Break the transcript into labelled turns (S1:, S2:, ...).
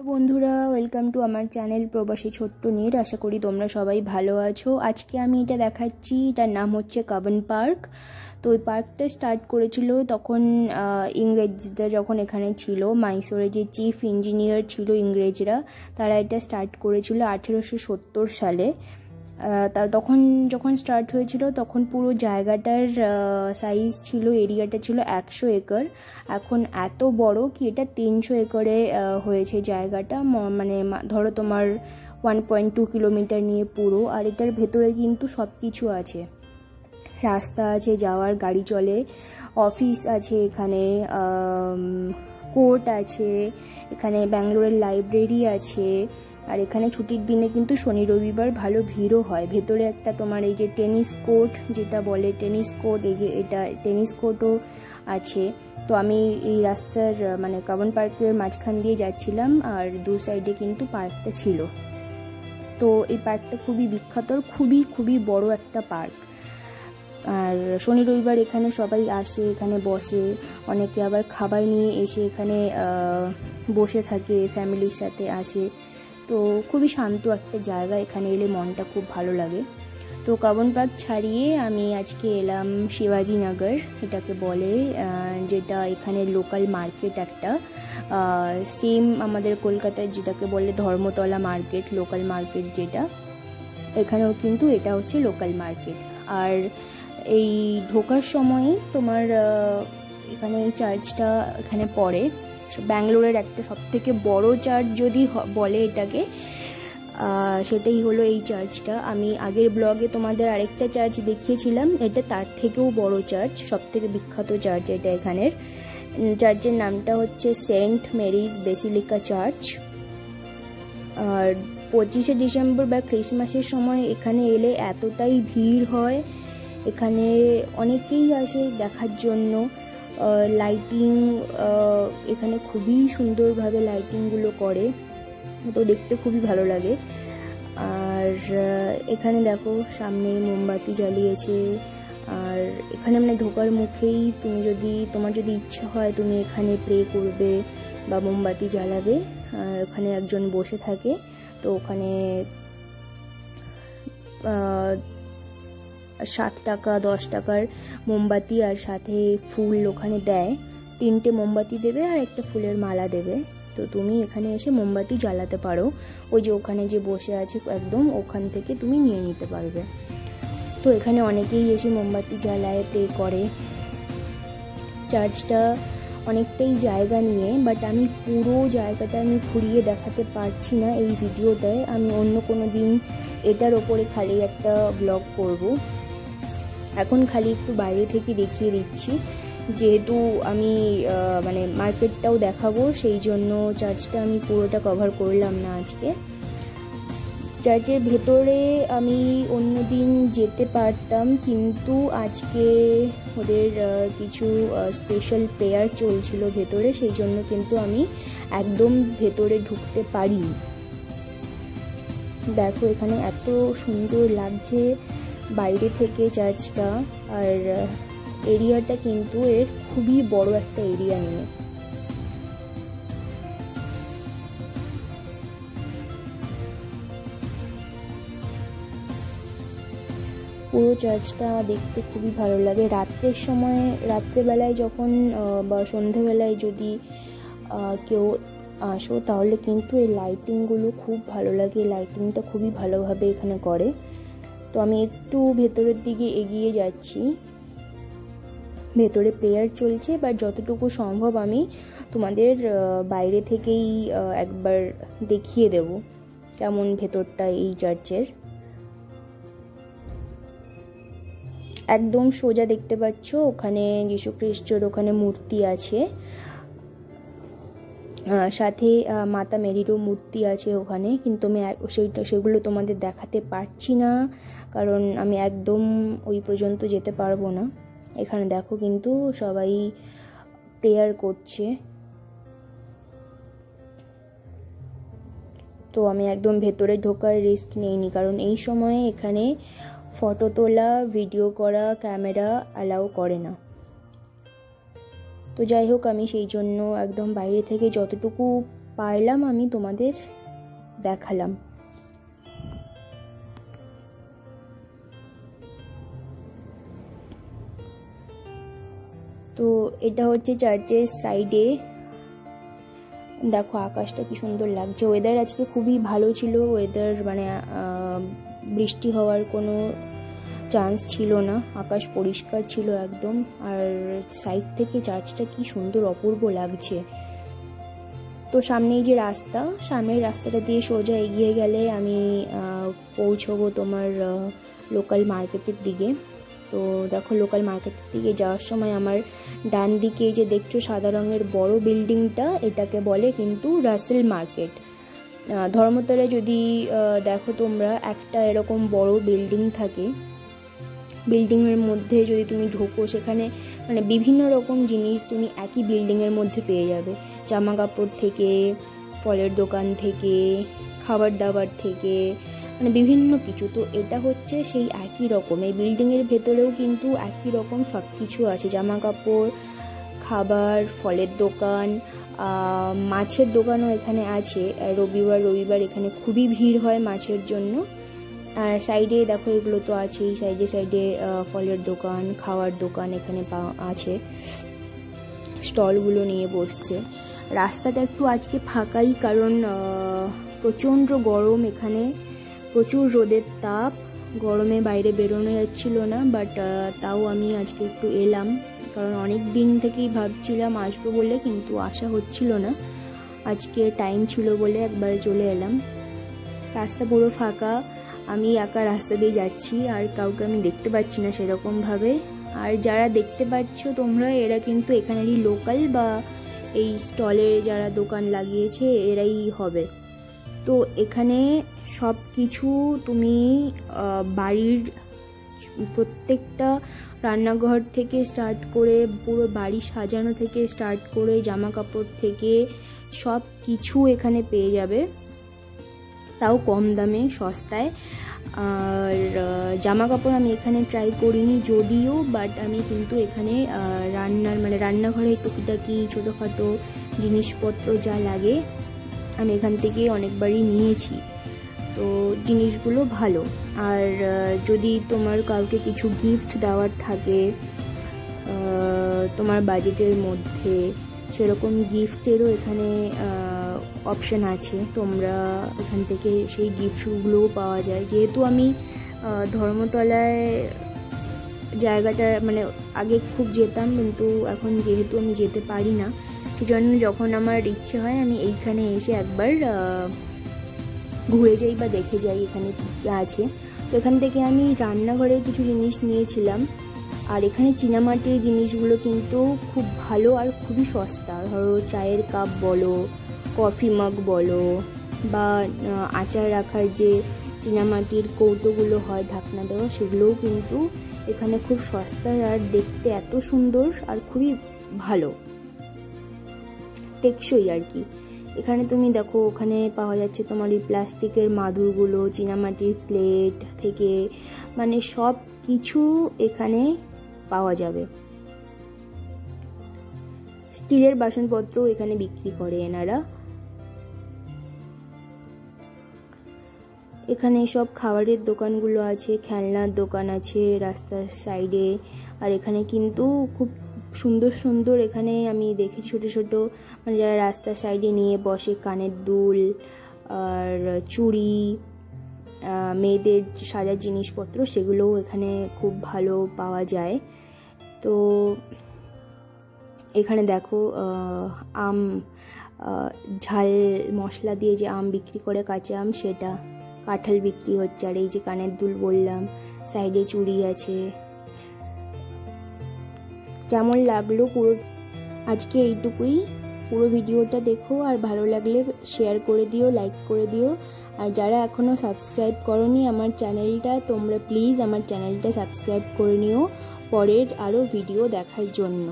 S1: বন্ধুরা welcome to আমার channel প্রবাসী ছোট্ট নেট। আশা করি তোমরা সবাই ভালো আছো। আজকে আমি এটা দেখাচ্ছি, এটার নাম হচ্ছে কাবন পার্ক। তো ওই পার্কটা স্টার্ট করেছিল তখন ইংরেজরা যখন এখানে ছিল, মাইসোরে যে চিফ ইঞ্জিনিয়ার ছিল ইংরেজরা, তারা এটা স্টার্ট করেছিল 1870 সালে। তখন যখন স্টার্ট হয়েছিল তখন পুরো জায়গাটার সাইজ ছিল, এরিয়াটা ছিল 100 একর। এখন এত বড় কি এটা 300 একরে হয়েছে জায়গাটা। মানে ধরো তোমার 1.2 কিলোমিটার নিয়ে পুরো। আর এটার ভেতরে কিন্তু সব কিছু আছে, রাস্তা আছে, যাওয়ার গাড়ি চলে, অফিস আছে, এখানে কোর্ট আছে, এখানে ব্যাঙ্গালোরের লাইব্রেরি আছে। আর এখানে ছুটির দিনে কিন্তু শনি রবিবার ভালো ভিড়ও হয়। ভেতরে একটা তোমার এই যে টেনিস কোর্ট যেটা বলে, টেনিস কোর্ট, এই যে এটা টেনিস কোর্টও আছে। তো আমি এই রাস্তার মানে কাবন পার্কের মাঝখান দিয়ে যাচ্ছিলাম, আর দু সাইডে কিন্তু পার্কটা ছিল। তো এই পার্কটা খুবই বিখ্যাত, খুবই বড় একটা পার্ক। আর শনি রবিবার এখানে সবাই আসে, এখানে বসে, অনেকে আবার খাবার নিয়ে এসে এখানে বসে থাকে, ফ্যামিলির সাথে আসে। তো খুবই শান্ত একটা জায়গা, এখানে এলে মনটা খুব ভালো লাগে। তো কাবন পার্ক ছাড়িয়ে আমি আজকে এলাম শিবাজীনগর, এটাকে বলে, যেটা এখানে লোকাল মার্কেট একটা, সেম আমাদের কলকাতায় যেটাকে বলে ধর্মতলা মার্কেট, লোকাল মার্কেট যেটা, এখানেও কিন্তু এটা হচ্ছে লোকাল মার্কেট। আর এই ঢোকার সময়ই তোমার এখানে এই চার্চটা এখানে পড়ে, ব্যাঙ্গালোরের একটা সবথেকে বড় চার্চ যদি বলে এটাকে, সেটাই হলো এই চার্চটা। আমি আগের ব্লগে তোমাদের আরেকটা চার্চ দেখিয়েছিলাম, এটা তার থেকেও বড় চার্চ, সবথেকে বিখ্যাত চার্চ এটা এখানের। চার্চের নামটা হচ্ছে সেন্ট মেরিজ বেসিলিকা চার্চ। আর 25শে ডিসেম্বর বা ক্রিসমাসের সময় এখানে এলে এতটাই ভিড় হয়, এখানে অনেকেই আসে দেখার জন্য। লাইটিং এখানে খুবই সুন্দরভাবে লাইটিংগুলো করে, তো দেখতে খুবই ভালো লাগে। আর এখানে দেখো সামনে মোমবাতি জ্বালিয়েছে। আর এখানে মানে ঢোকার মুখেই তোমার যদি ইচ্ছা হয় তুমি এখানে প্রে করবে বা মোমবাতি জ্বালাবে। আর ওখানে একজন বসে থাকে, তো ওখানে 7 টাকা 10 টাকার মোমবাতি আর সাথে ফুল ওখানে দেয়। 3টে মোমবাতি দেবে আর একটা ফুলের মালা দেবে। তো তুমি এখানে এসে মোমবাতি জ্বালাতে পারো, ওই যে ওখানে যে বসে আছে একদম ওখান থেকে তুমি নিয়ে নিতে পারবে। তো এখানে অনেকেই এসে মোমবাতি জ্বালায়, প্রে করে। চার্চটা অনেকটাই জায়গা নিয়ে, বাট আমি পুরো জায়গাটা আমি ঘুরিয়ে দেখাতে পারছি না এই ভিডিওতে। আমি অন্য কোনো দিন এটার ওপরে খালি একটা ব্লগ করব। এখন খালি একটু বাইরে থেকে দেখিয়ে দিচ্ছি, যেহেতু আমি মানে মার্কেটটাও দেখাবো, সেই জন্য চার্চটা আমি পুরোটা কভার করলাম না আজকে। চার্চের ভেতরে আমি অন্য দিন যেতে পারতাম, কিন্তু আজকে ওদের কিছু স্পেশাল প্রেয়ার চলছিল ভেতরে, সেই জন্য কিন্তু আমি একদম ভেতরে ঢুকতে পারিনি। দেখো এখানে এত সুন্দর লাগছে বাইরে থেকে চার্চটা। আর এরিয়াটা কিন্তু এর খুবই বড় একটা এরিয়া নিয়ে। পুরো চার্চটা দেখতে খুবই ভালো লাগে। রাত্রেবেলায় যখন বা সন্ধেবেলায় যদি কেউ আসো তাহলে কিন্তু এই লাইটিংগুলো খুব ভালো লাগে, লাইটিংটা খুবই ভালোভাবে এখানে করে। তো আমি একটু ভেতরের দিকে এগিয়ে যাচ্ছি, ভেতরে প্রেয়ার চলছে, বাট যতটুকু সম্ভব আমি তোমাদের বাইরে থেকেই একবার দেখিয়ে দেব কেমন ভেতরটা এই চার্চের। একদম সোজা দেখতে পাচ্ছ ওখানে যীশু খ্রিস্টর ওখানে মূর্তি আছে, সাথে মাতা মেরিরও মূর্তি আছে ওখানে, কিন্তু আমি সেগুলো তোমাদের দেখাতে পারছি না, কারণ আমি একদম ওই পর্যন্ত যেতে পারবো না। এখানে দেখো কিন্তু সবাই প্রেয়ার করছে। তো আমি একদম ভেতরে ঢোকার রিস্ক নেইনি, কারণ এই সময়ে এখানে ফটো তোলা, ভিডিও করা, ক্যামেরা অ্যালাউ করে না। তো যাই হোক, আমি সেই জন্য একদম বাইরে থেকে যতটুকু পারলাম আমি তোমাদের দেখালাম। তো এটা হচ্ছে চার্চের সাইডে। দেখো আকাশটা কি সুন্দর লাগছে। ওয়েদার আজকে খুবই ভালো ছিল, ওয়েদার মানে বৃষ্টি হওয়ার কোনো চান্স ছিল না, আকাশ পরিষ্কার ছিল একদম। আর সাইড থেকে চার্চটা কি সুন্দর অপূর্ব লাগছে। তো সামনেই যে রাস্তা, সামনের রাস্তাটা দিয়ে সোজা এগিয়ে গেলে আমি পৌঁছবো তোমার লোকাল মার্কেটের দিকে। তো দেখো লোকাল মার্কেটের দিকে যাওয়ার সময় আমার ডান দিকে যে দেখছো সাদা রঙের বড় বিল্ডিংটা, এটাকে বলে কিন্তু রাসেল মার্কেট। ধর্মতলায় যদি দেখো তোমরা একটা এরকম বড় বিল্ডিং থাকে, বিল্ডিংয়ের মধ্যে যদি তুমি ঢোকো সেখানে মানে বিভিন্ন রকম জিনিস তুমি একই বিল্ডিংয়ের মধ্যে পেয়ে যাবে। জামা কাপড় থেকে, ফলের দোকান থেকে, খাবার দাবার থেকে, মানে বিভিন্ন কিছু। তো এটা হচ্ছে সেই একই রকম, এই বিল্ডিংয়ের ভেতরেও কিন্তু একই রকম সব কিছু আছে। জামা কাপড়, খাবার, ফলের দোকান, মাছের দোকানও এখানে আছে। রবিবার এখানে খুবই ভিড় হয় মাছের জন্য। আর সাইডে দেখো এগুলো তো আছেই, সাইডে সাইডে ফলের দোকান, খাওয়ার দোকান এখানে আছে, স্টলগুলো নিয়ে বসছে। রাস্তাটা একটু আজকে ফাঁকাই, কারণ প্রচণ্ড গরম এখানে, প্রচুর রোদের তাপ, গরমে বাইরে বেরোনো যাচ্ছিল না। বাট তাও আমি আজকে একটু এলাম, কারণ অনেক দিন থেকেই ভাবছিলাম আসবো বলে, কিন্তু আসা হচ্ছিল না। আজকে টাইম ছিল বলে একবার চলে এলাম। রাস্তা পুরো ফাঁকা, আমি একা রাস্তা দিয়ে যাচ্ছি, আর কাউকে আমি দেখতে পাচ্ছি না সেরকমভাবে। আর যারা দেখতে পাচ্ছ তোমরা, এরা কিন্তু এখানেরই লোকাল, বা এই স্টলে যারা দোকান লাগিয়েছে এরাই হবে। তো এখানে সব কিছু তুমি বাড়ির প্রত্যেকটা রান্নাঘর থেকে স্টার্ট করে, পুরো বাড়ি সাজানো থেকে স্টার্ট করে, জামা কাপড় থেকে সব কিছু এখানে পেয়ে যাবে, তাও কম দামে, সস্তায়। আর জামা কাপড় আমি এখানে ট্রাই করিনি যদিও, বাট আমি কিন্তু এখানে রান্নাঘরে টুকিটাকি ছোটোখাটো জিনিসপত্র যা লাগে আমি এখান থেকে অনেকবারই নিয়েছি। তো জিনিসগুলো ভালো। আর যদি তোমার কাউকে কিছু গিফট দেওয়ার থাকে তোমার বাজেটের মধ্যে, সেরকম গিফটেরও এখানে অপশান আছে, তোমরা এখান থেকে সেই গিফটগুলোও পাওয়া যায়। যেহেতু আমি ধর্মতলায় জায়গাটা মানে আগে খুব যেতাম, কিন্তু এখন যেহেতু আমি যেতে পারি না, সেজন্য যখন আমার ইচ্ছে হয় আমি এইখানে এসে একবার ঘুরে যাই বা দেখে যাই এখানে কী কী আছে। তো এখান থেকে আমি রান্নাঘরের কিছু জিনিস নিয়েছিলাম। আর এখানে চীনামাটির জিনিসগুলো কিন্তু খুব ভালো আর খুবই সস্তা। ধরো চায়ের কাপ বলো, কফি মাগ বলো, বা আচার রাখার যে চীনামাটির কৌটোগুলো হয় ঢাকনা দেওয়া, সেগুলোও কিন্তু এখানে খুব সস্তা, আর দেখতে এত সুন্দর আর খুবই ভালো, টেকসই আর কি। এখানে তুমি দেখো ওখানে পাওয়া যাচ্ছে তোমার এই প্লাস্টিকের মাদুরগুলো, চীনামাটির প্লেট থেকে, মানে সব কিছু এখানে পাওয়া যাবে। স্টিলের বাসনপত্র এখানে বিক্রি করে এনারা। এখানে সব খাবারের দোকানগুলো আছে, খেলনার দোকান আছে রাস্তার সাইডে। আর এখানে কিন্তু খুব সুন্দর সুন্দর, এখানে আমি দেখেছি ছোটো ছোটো, মানে যারা রাস্তার সাইডে নিয়ে বসে, কানের দুল আর চুড়ি, মেয়েদের সাজার জিনিসপত্র, সেগুলোও এখানে খুব ভালো পাওয়া যায়। তো এখানে দেখো আম, ঝাল মশলা দিয়ে যে আম বিক্রি করে, কাঁচা আম, সেটা, কাঁঠাল বিক্রি হচ্ছে। আর এই যে কানের দুল বললাম, সাইডে চুড়ি আছে। কেমন লাগলো পুরো আজকে এইটুকুই। পুরো ভিডিওটা দেখো, আর ভালো লাগলে শেয়ার করে দিও, লাইক করে দিও। আর যারা এখনও সাবস্ক্রাইব করোনি আমার চ্যানেলটা, তোমরা প্লিজ আমার চ্যানেলটা সাবস্ক্রাইব করে নিও পরের আরও ভিডিও দেখার জন্য।